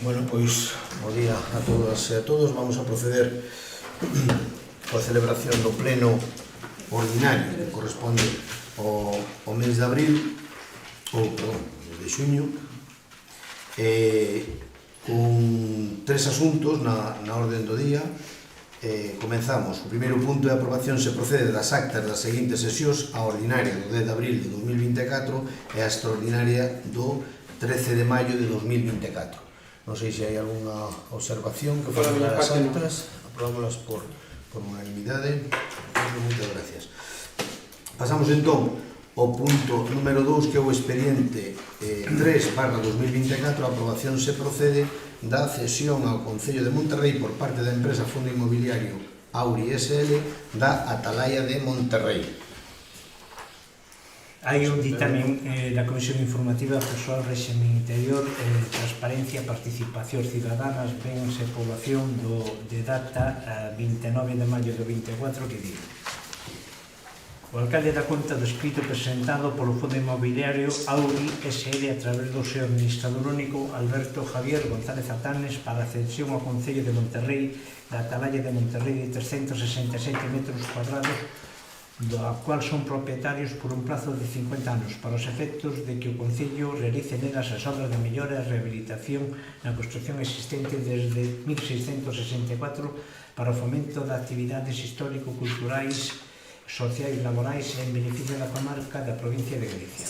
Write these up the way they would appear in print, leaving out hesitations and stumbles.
Bueno, pois, bo día a todas e a todos. Vamos a proceder coa celebración do pleno ordinario que corresponde ao mes de abril, ou, perdón, de xuño, con tres asuntos na orden do día. Comenzamos. O primeiro punto é a aprobación se procede das actas das seguintes sesións: a ordinaria do 10 de abril de 2024 e a extraordinaria do 13 de maio de 2024. Non sei se hai algunha observación que fagan as actas. Aprovámolas por unanimidade. Moitas gracias. Pasamos entón ao punto número 2, que é o expediente 3/2024. A aprobación se procede da cesión ao Concello de Monterrei por parte da empresa Fondo Inmobiliario Auri SL da Atalaya de Monterrei. Hai un dictamen da Comisión Informativa Persoal, Réxime Interior, Transparencia, Participación Ciudadanas, Bens e Poboación de data 29 de maio do 24 que digo: o alcalde dá conta do escrito presentado polo Fondo Inmobiliario Auri SL a través do seu administrador único Alberto Javier González Atanes para a cesión ao Concello de Monterrei da Atalaya de Monterrei de 367 metros cuadrados, do cual son propietarios por un plazo de 50 anos, para os efectos de que o Concello realice nelas as obras de mellora e rehabilitación na construcción existente desde 1664 para o fomento de actividades histórico-culturais, sociais e laborais en beneficio da comarca da provincia de Galicia.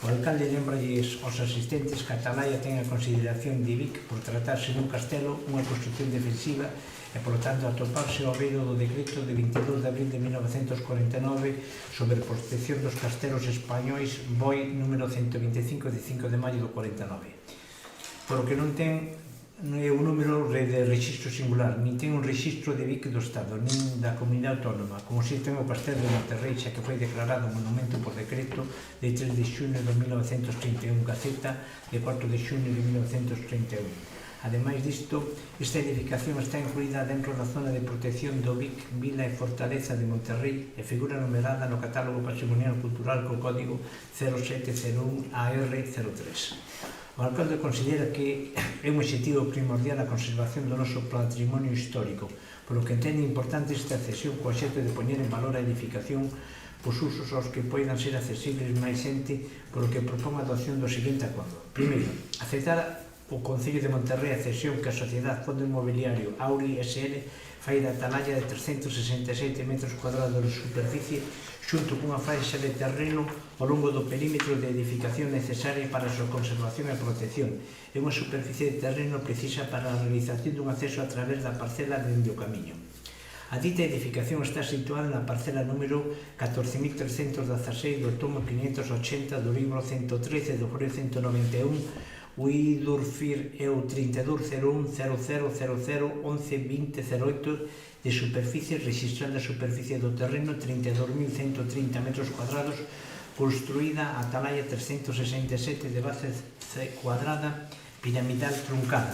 O alcalde lembralles aos asistentes que a Atalaya ten a consideración de Vic por tratarse dun castelo, unha construcción defensiva, e, por tanto, atoparse ao beiro do decreto de 22 de abril de 1949 sobre a protección dos castelos españois BOI número 125 de 5 de maio do 49. Por o que non ten un número de registro singular, nin ten un registro de Vic do Estado, nin da Comunidade Autónoma, como si ten o castelo de Monterrei, xa que foi declarado monumento por decreto de 3 de xuño de 1931, Gaceta de 4 de xuño de 1931. Ademais disto, esta edificación está incluída dentro da zona de protección do Vic, Vila e Fortaleza de Monterrei e figura numerada no catálogo patrimonial cultural co código 0701 AR03. O alcalde considera que é un objetivo primordial a conservación do noso patrimonio histórico, polo que entende importante esta cesión co obxecto de poñer en valor a edificación os usos aos que poidan ser accesibles máis xente, polo que propón a adopción do seguinte acordo. Primeiro, aceptar o Concello de Monterrei a cesión que a Sociedade Fondo Inmobiliario Auri SL fai da Atalaya de 367 metros cuadrados de superficie xunto cunha faixa de terreno ao longo do perímetro de edificación necesaria para a súa conservación e protección e unha superficie de terreno precisa para a realización dun acceso a través da parcela dende o camiño. A dita edificación está situada na parcela número 14.316 do tomo 580 do libro 113 do folio 191. O IDURFIR é o 32010000112008 de superficie, registrando a superficie do terreno 32.130 metros cuadrados, construída a Atalaya 367 de base cuadrada, piramidal truncada.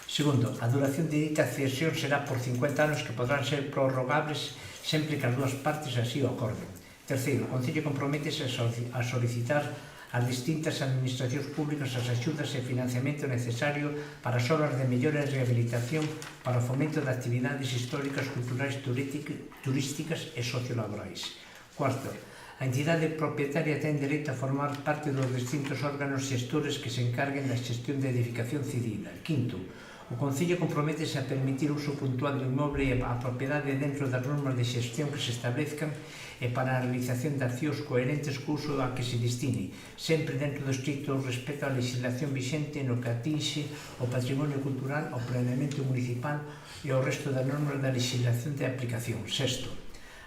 Segundo, a duración de dita cesión será por 50 anos que podrán ser prorrogables sempre que as dúas partes así o acorden. Terceiro, o Concello comprométese a solicitar as distintas administracións públicas as axudas e financiamento necesario para as obras de mellora e rehabilitación para o fomento de actividades históricas, culturais, turísticas e sociolaborais. Cuarto, a entidade propietaria ten dereito a formar parte dos distintos órganos xestores que se encarguen da xestión de edificación cedida. Quinto, o Concello comprométese a permitir uso puntual do inmoble e a propiedade dentro das normas de xestión que se establezcan e para a realización de accións coherentes co uso a que se destine, sempre dentro do estricto respeto á legislación vixente no que atinxe o patrimonio cultural, ao planeamento municipal e ao resto das normas da legislación de aplicación. Sexto,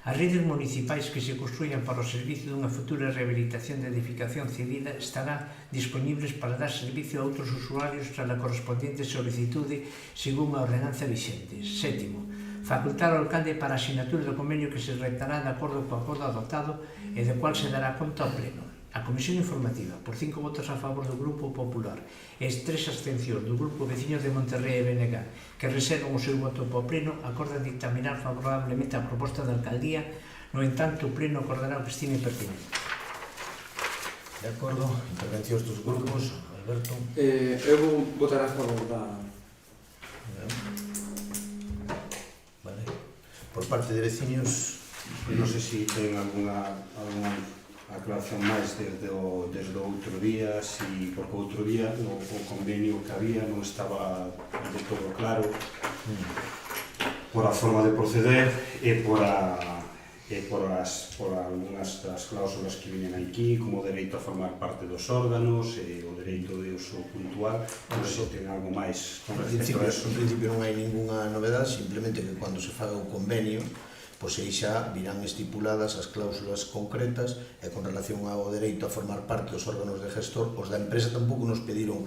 as redes municipais que se construían para o servicio dunha futura rehabilitación de edificación cedida estarán disponibles para dar servicio a outros usuarios tras a correspondiente solicitude según a ordenanza vixente. Sétimo, facultar ao alcalde para a asinatura do convenio que se redactará de acordo co acordo adoptado e do cual se dará conta ao pleno. A Comisión Informativa, por 5 votos a favor do Grupo Popular e 3 abstencións do Grupo Veciños de Monterrei e BNG, que reservan o seu voto para o pleno, acorda dictaminar favorablemente a proposta da alcaldía. No entanto, o pleno acordará o que estime pertinente. De acordo, intervencións dos grupos. Alberto. Eu vou votar a favor da... Vale. Por parte de veciños, Non sei se ten alguna aclaración máis desde o outro día, porque o outro día o convenio que había non estaba de todo claro por a forma de proceder e por algunhas das cláusulas que viñen aquí, como o dereito a formar parte dos órganos e o dereito de uso puntual. Non sei se ten algo máis con respecto a eso. En principio non hai ninguna novedade, simplemente que cando se faga o convenio, pois aí xa virán estipuladas as cláusulas concretas e con relación ao dereito a formar parte dos órganos de gestor, os da empresa tampouco nos pediron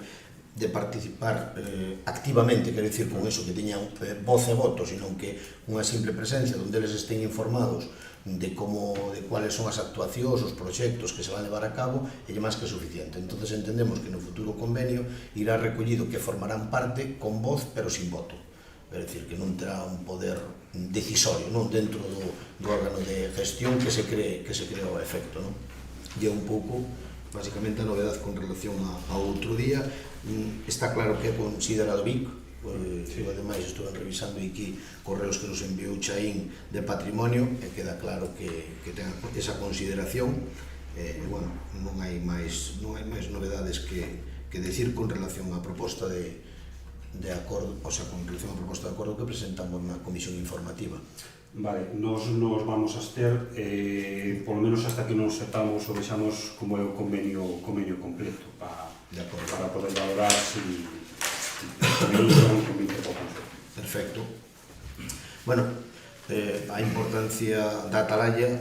de participar activamente, quero dicir con eso que teñan voz e voto, sino que unha simple presencia onde eles estén informados de cuáles son as actuacións, os proxectos que se van levar a cabo, é máis que suficiente. Entonces entendemos que no futuro convenio irá recollido que formarán parte con voz pero sin voto. É dicir, que non terá un poder decisorio, non, dentro do órgano de gestión que se cree ao efecto, non? E un pouco, basicamente, a novedade con relación ao outro día. Está claro que é considerado BIC, eu ademais estuve revisando aquí correos que nos enviou Chaín de Patrimonio e queda claro que ten esa consideración e, bueno, non hai máis novedades que decir con relación á proposta de acordo, o sea, con relación á proposta de acordo que presentamos na comisión informativa. Vale, nos vamos a abster, polo menos hasta que non sepamos ou vexamos como é o convenio completo para poder valorar se Perfecto. Bueno, a importancia da atalaya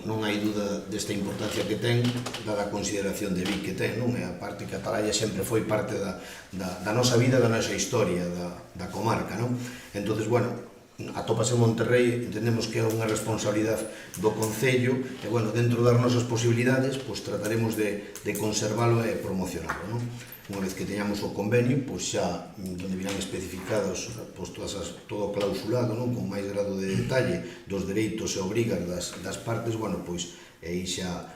non hai dúda desta importancia que ten, dada a consideración de Vic que ten, non? É a parte que a atalaya sempre foi parte da nosa vida, da nosa historia, da comarca, non? Entonces, bueno, atópase en Monterrey, entendemos que é unha responsabilidade do Concello e, bueno, dentro das nosas posibilidades, pois trataremos de conservalo e promocionalo, non? Unha vez que teñamos o convenio, pois xa onde virán especificados pois todo clausulado, non? Con máis grado de detalle dos dereitos e obrigas das partes, bueno, pois aí xa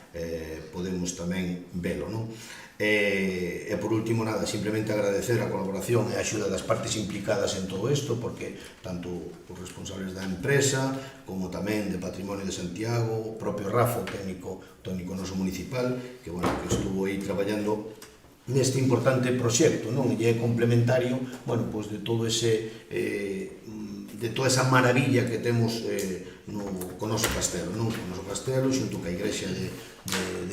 podemos tamén velo, non? E por último, nada, simplemente agradecer a colaboración e a axuda das partes implicadas en todo isto, porque tanto os responsables da empresa como tamén de Patrimonio de Santiago, o propio Rafa, o técnico noso municipal, que, bueno, que estuvo aí traballando neste importante proxecto, non? E é complementario, bueno, pois de todo ese de toda esa maravilla que temos co noso castelo, non? Co noso castelo, xunto ca igrexa de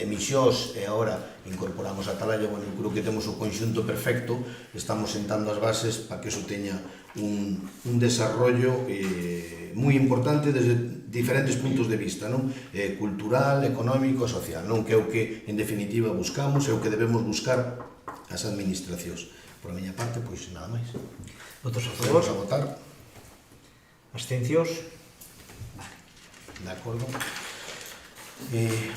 Mixós, e agora incorporamos a Atalaya. Bueno, eu creo que temos o conxunto perfecto, estamos sentando as bases para que eso teña un desarrollo moi importante desde diferentes puntos de vista, non? Cultural, económico, social, non? Que é o que, en definitiva, buscamos, é o que debemos buscar as administracións. Por a miña parte, pois, nada máis. Votos a favor? Vamos a votar. Abstencións? Vale, de acordo.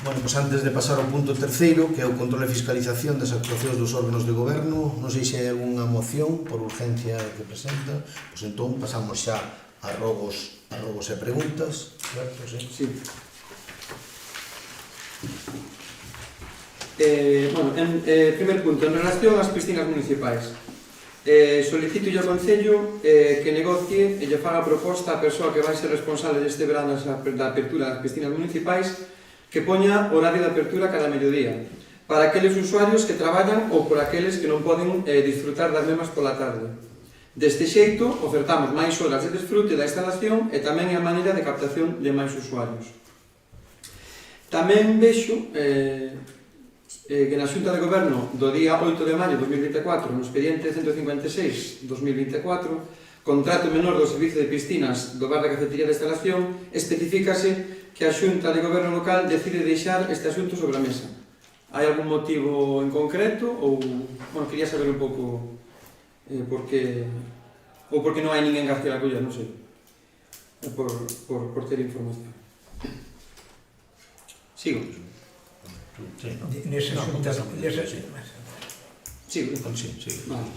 Bueno, pois antes de pasar ao punto terceiro, que é o control e fiscalización das actuacións dos órganos de goberno, non sei se hai unha moción por urgencia que presenta, pois entón pasamos xa a rogos e preguntas. Certo, sí? Sí. Bueno, primer punto, en relación ás piscinas municipais, solicito ao Concello que negocie e lle faga proposta a persoa que vai ser responsable deste verano da apertura das piscinas municipais, que poña horario de apertura cada mediodía, para aqueles usuarios que traballan ou por aqueles que non poden disfrutar das mesmas pola tarde. Deste xeito, ofertamos máis horas de desfrute da instalación e tamén é a maneira de captación de máis usuarios. Tamén vexo que na Xunta de Goberno do día 8 de maio de 2024, no expediente 156-2024, contrato menor do servicio de piscinas do bar da cafetería de instalación, especificase que a Xunta de Goberno local decide deixar este asunto sobre a mesa. Hai algún motivo en concreto ou, bueno, quería saber un pouco por que non hai ninguén que hacer a colla, non sei, por ter información. Sigo. Nese xunta... Sigo. Sí. Vale.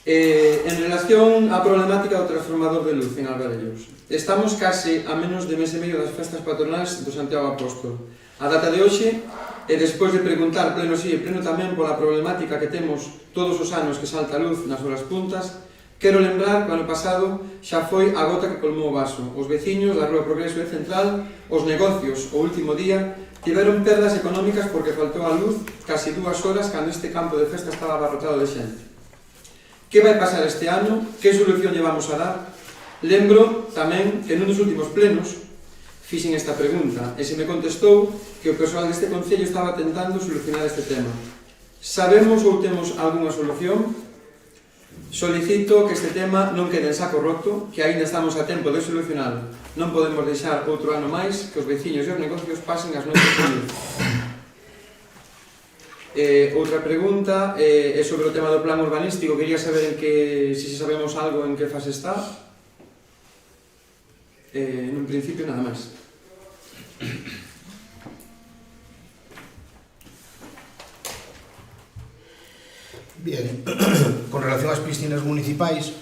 En relación á problemática do transformador de luz en Alvarellos, estamos case a menos de mes e medio das festas patronais do Santiago Apóstol. A data de hoxe e despois de preguntar pleno sí e pleno tamén pola problemática que temos todos os anos que salta a luz nas horas puntas, quero lembrar que o ano pasado xa foi a gota que colmou o vaso. Os veciños da Rúa Progreso e Central, os negocios, o último día, tiveron perdas económicas porque faltou a luz casi 2 horas cando este campo de festa estaba abarrotado de xente. Que vai pasar este ano? Que solución llevamos a dar? Lembro tamén que nun dos últimos plenos fixen esta pregunta e se me contestou que o persoal deste concello estaba tentando solucionar este tema. Sabemos ou temos algunha solución? Solicito que este tema non quede en saco roto, que aínda estamos a tempo de solucionarlo. Non podemos deixar outro ano máis que os veciños e os negocios pasen as noites con luz. Outra pregunta é sobre o tema do plan urbanístico. Quería saber se sabemos algo en que fase está. En un principio nada máis. Bien, con relación ás piscinas municipais,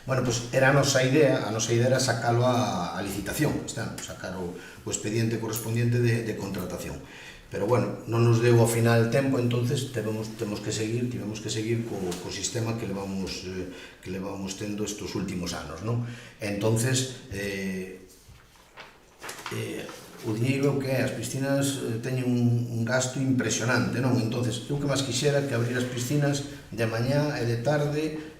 bueno, pues era a nosa idea era sacalo a licitación, sacar o expediente correspondiente de contratación. Pero bueno, non nos deu ao final tempo, entonces tivemos que seguir co sistema que levamos tendo estes últimos anos, non? Entonces, o diñeiro que é, as piscinas teñen un gasto impresionante, non? Entonces, eu que máis quixera que abrir as piscinas de mañá e de tarde,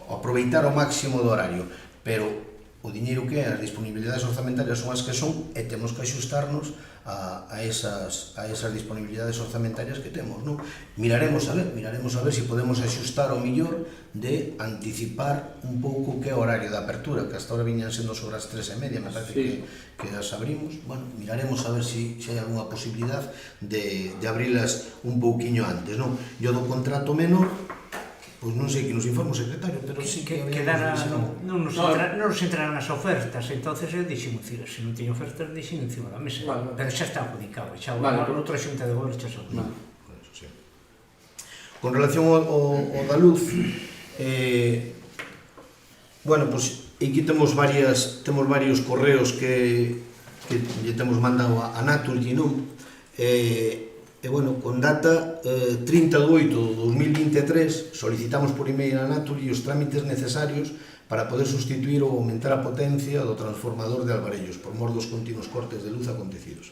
aproveitar o máximo do horario, pero o diñeiro que é, as disponibilidades orzamentarias son as que son e temos que axustarnos a esas disponibilidades orzamentarias que temos, non? Miraremos a ver se podemos axustar o millor de anticipar un pouco que é o horario da apertura, que hasta ahora viñan sendo sobre as 3:30, me parece que as abrimos. Bueno, miraremos a ver se hai alguna posibilidad de abrilas un pouquiño antes, non? Yo do contrato menor, pois non sei que nos informe o secretario, pero sí que non nos entraran as ofertas, entonces eu dixen, se non teño ofertas, dixen encima da mesa, pero xa está adjudicado, xa outra xunta de goles xa son. Con relación ao da luz, bueno, pois aquí temos varios correos que lle temos mandado a Naturgy, non? E, bueno, con data 30 de 8 de 2023 solicitamos por email a Naturgy os trámites necesarios para poder sustituir ou aumentar a potencia do transformador de Alvarellos por mor dos continuos cortes de luz acontecidos.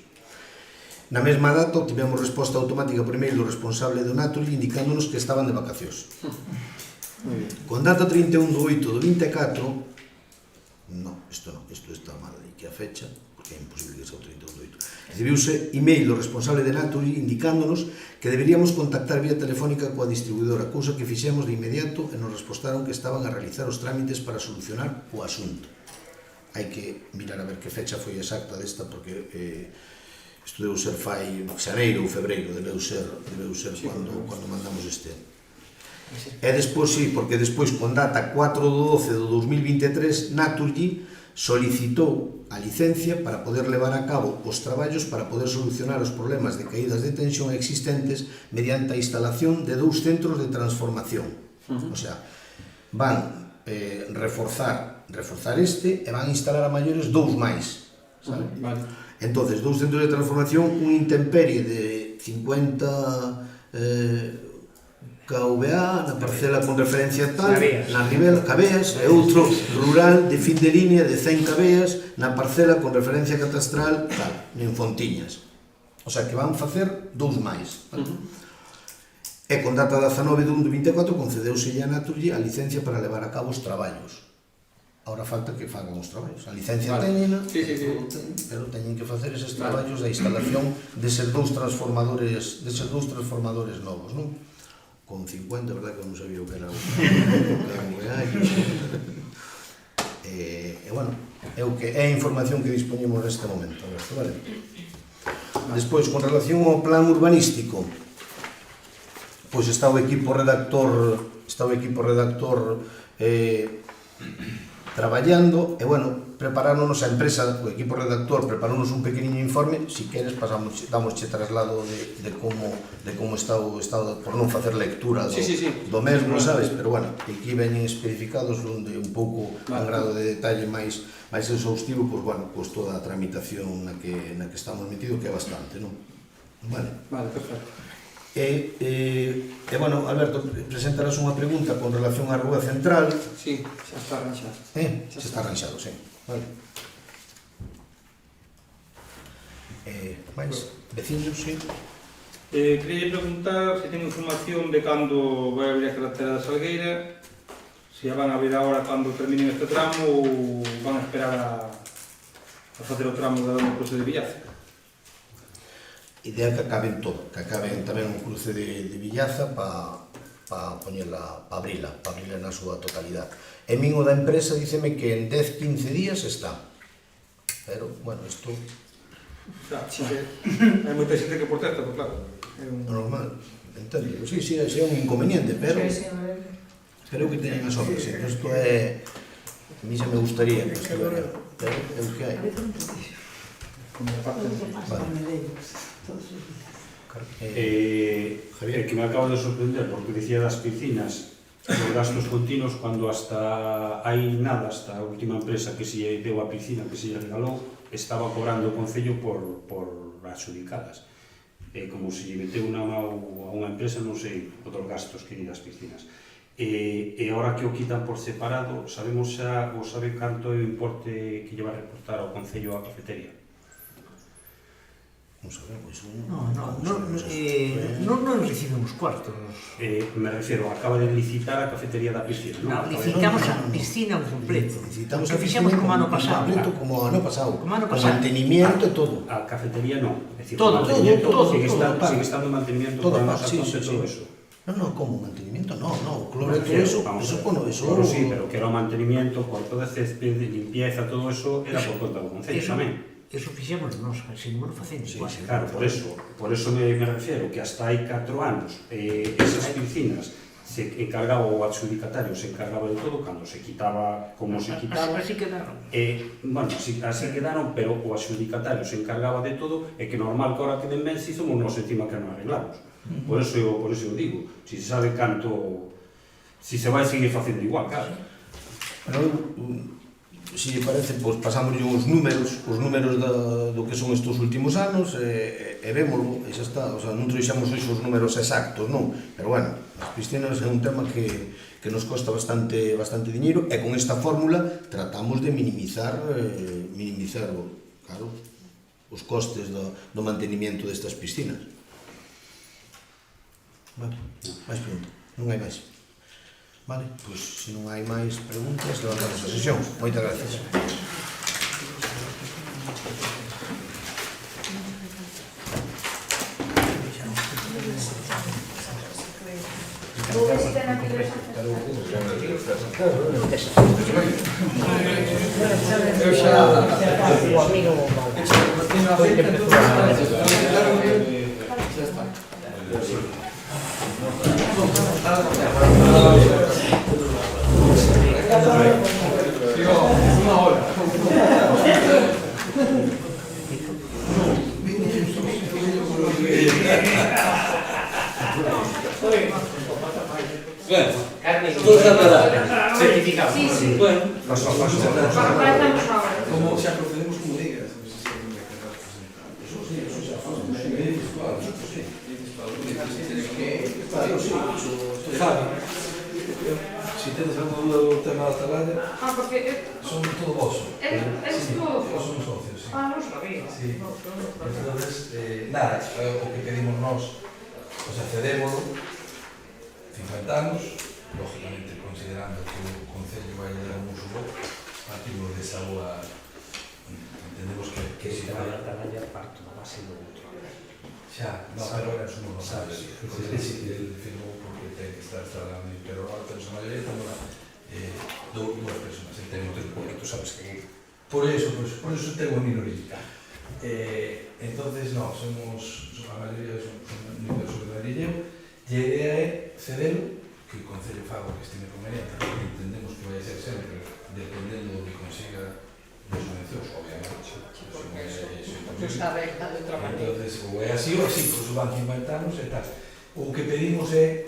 Na mesma data obtivemos resposta automática por email do responsable do Naturgy indicándonos que estaban de vacacións. Con data 31 de 8 de 24, isto está mal, que a fecha, porque é imposible que sea o 31 de 8. Recibiuse email do responsable de Naturgy indicándonos que deberíamos contactar vía telefónica coa distribuidora, cousa que fixemos de inmediato e nos respostaron que estaban a realizar os trámites para solucionar o asunto. Hai que mirar a ver que fecha foi exacta desta, porque isto deu ser fai xaneiro ou febreiro, debeu ser cando mandamos este. E despois, porque despois, con data 4 de 12 de 2023, Naturgy solicitou a licencia para poder levar a cabo os traballos para poder solucionar os problemas de caídas de tensión existentes mediante a instalación de 2 centros de transformación. O sea, van reforzar este e van instalar a maiores 2 máis. Entonces, 2 centros de transformación, un intemperie de 50 KVA na parcela con referencia tal, na Ribela, Cabeas, e outro rural de fin de línea de 100 KVA na parcela con referencia catastral tal, en Fontiñas. O sea, que van facer 2 máis. E con data 19 de 1 de 24 concedeuse a Naturgy a licencia para levar a cabo os traballos. Ahora falta que fagan os traballos. A licencia teñena, pero teñen que facer eses traballos da instalación deses 2 transformadores novos, non? Con 50, verdad que non sabía o que era o KVA. E, bueno, é a información que dispoñemos neste momento. Vale? Despois, con relación ao plan urbanístico, pois está o equipo redactor traballando e, bueno, preparámonos a empresa, o equipo redactor preparámonos un pequeniño informe, si queres damosche traslado de como está o estado, por non facer lectura do mesmo, sabes? Pero, bueno, aquí veñen especificados onde un pouco un grado de detalle máis exhaustivo, pois, bueno, pois toda a tramitación na que estamos metidos, que é bastante, non? Vale. Vale, perfecto. Bueno, Alberto, presentarás unha pregunta con relación á rúa central. Sí, xa está arranxado. Se está arranxado, sí. Vale. Mais, vecinos, sí. Queria preguntar se ten información de cando vai abrir a carretera da Salgueira, se a van a abrir agora cando terminen este tramo ou van a esperar a facer o tramo da cruce de Villaza. Ideal que acaben todo, que acaben tamén o cruce de Villaza para poñela, para abrila na súa totalidade. E min o da empresa díceme que en 10-15 días está. Pero, bueno, isto Claro, Sí, hai moita xente que protesta, pero claro, é un... normal, entendo. Sí, é un inconveniente, pero espero que teñan as obras. Isto é... A mí xa me gustaría que estivera, pero é o que hai. Javier, que me acabo de sorprender porque dicía das piscinas, os gastos continuos, cando hasta hai nada, hasta a última empresa que se deu a piscina, que se lle regalou, estaba cobrando o Concello por adxudicadas. Como se lle meteu unha mão a unha empresa, non sei, outros gastos que hai das piscinas. E agora que o quitan por separado, sabemos xa, ou sabe canto é o importe que lle vai reportar ao Concello a cafetería? Non sabemos, Non recibimos cuartos. Me refiero, acaba de licitar a cafetería da piscina, non? Licitamos a piscina un completo. Licitamos Que fixemos como ano pasado. Como ano pasado. Como ano Con pasado. mantenimiento e todo. A cafetería non, é dicir, Todo, sigue todo, estando en mantenimiento todo, para nosa sí, conta e sí, todo sí. eso. No, como mantenimiento, no, cloro e todo Pero, eso, vamos eso a ver. bueno, eso... Claro, sí, pero que era o mantenimiento, corto de césped, limpieza, todo eso, era por conta do Concello tamén. Eso fixemos nós, se non facendo Sí, igual. sí. Claro, por eso me refiero que hasta hai 4 anos esas piscinas se encargaba o adxudicatario, se encargaba de todo, cando se quitaba como se quitaba. Así quedaron. Bueno, así quedaron, pero o adxudicatario se encargaba de todo, e que normal que ahora queden ben si somos nós encima que non arreglamos. Por eso eu digo, si se sabe canto, si se vai seguir facendo igual, claro. Pero se lle parece, pois pasamos os números do que son estes últimos anos e vémolo, e xa está, o sea, non trouxamos hoxe os números exactos, non, pero bueno, as piscinas é un tema que nos costa bastante diñeiro e con esta fórmula tratamos de minimizar claro, os costes do mantenimiento destas piscinas. Vale, máis pregunta, non hai máis. Vale, pois se non hai máis preguntas, levantamos a sesión. Moitas gracias. Eu xa... O amigo Xa está. Unha hora. Todos a parar. certificado. Sí. Bueno, Como xa procedemos como digas. Javi, si tedes algo dúda do tema da atalaya, Porque son todo vosso. es todo. Vos son socios, sí. Ah, non sabía. Sí. Entonces, nada, o que pedimos nós, o sea, cedémolo 50 anos, lógicamente considerando que o Concello vai dar un uso bo, partimos desa boa, entendemos que Que si se vai. vai a traballar parto da base do outro. Xa, no, pero ahora somos los sabes. Porque sí, él firmó porque ten que estar trabajando, pero ahora tenemos a mayoría, estamos dúas personas, el técnico, porque tú sabes que por eso tengo minoría. Entonces, no, somos a mayoría son unidos sobre la Lilleu, e a idea é cedelo, que o Concello faga o que estime conveniente, porque entendemos que vai a ser sempre, dependendo do que consiga de subvencións, obviamente, se non é entonces, ou é así ou así, pois van 50 anos e tal. O que pedimos é